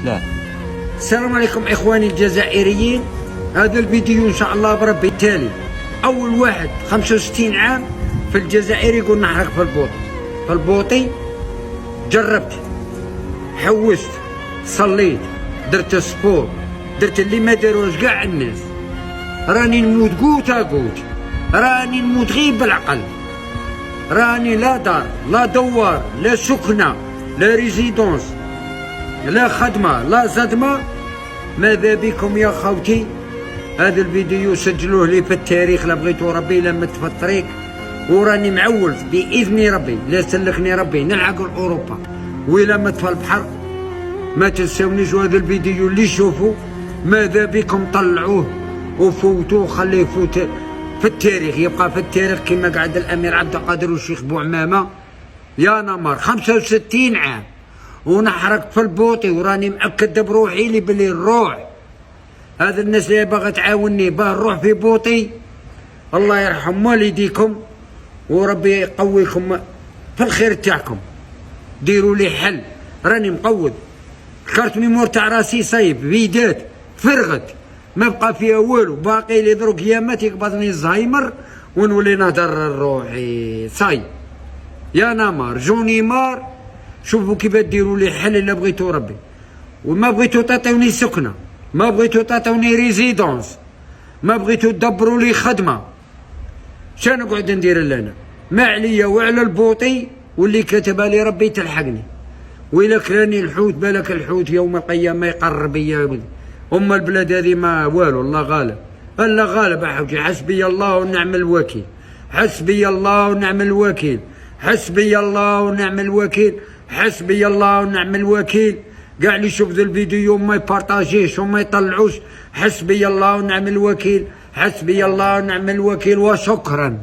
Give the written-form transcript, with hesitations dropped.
لا. السلام عليكم اخواني الجزائريين. هذا الفيديو ان شاء الله بربي التالي. اول واحد 65 عام في الجزائر يقول نحرق في البوطي جربت، حوست، صليت، درت سبور، درت اللي ما داروش كاع الناس. راني نموت قوت، راني نموت غير بالعقل، راني لا دار لا دوار لا سكنة لا ريزيدونس لا خدمة لا صدمة. ماذا بكم يا خوتي؟ هذا الفيديو سجلوه لي في التاريخ، لا بغيتو ربي لا مت في الطريق، وراني معول بإذن ربي لا سلكني ربي نلحق لأوروبا ولا مت في البحر. ما تنسونيش هذا الفيديو اللي شوفوا ماذا بكم طلعوه وفوتوه، خليه يفوت في التاريخ، يبقى في التاريخ كما قعد الأمير عبد القادر والشيخ بوعمامة. يا نمر 65 عام ونحرق في البوطي، وراني مأكد بروحي لي بلي نروح. هذا الناس اللي باغا تعاوني باه نروح في بوطي، الله يرحم والديكم وربي يقويكم في الخير تاعكم. ديروا لي حل، راني مقود، كارت ميمور تاع راسي صايب فيدات فرغت ما بقى فيها والو، باقي لي دروك يامات يقبضني الزهايمر ونولي نهدر روحي صاي. يا نمر جوني مار، شوفوا كيف ديروا لي حل الا بغيتو ربي، وما بغيتو تعطيوني سكنه، ما بغيتو تعطيوني ريزيدونس، ما بغيتو تدبروا لي خدمه. شنو نقعد ندير لنا؟ ما عليا وعلى البوطي واللي كتبها لي ربي تلحقني. وإلا كراني الحوت بالك الحوت يوم القيامه يقرب بيا. البلاد هذه ما والو، الله غالب، الله غالب احوجي. حسبي الله ونعم الوكيل، حسبي الله ونعم الوكيل، حسبي الله ونعم الوكيل، حسبي الله ونعم الوكيل. قاع اللي يشوف ذا الفيديو وما يبارطاجيش وما يطلعوش، حسبي الله ونعم الوكيل، حسبي الله ونعم الوكيل وشكرا.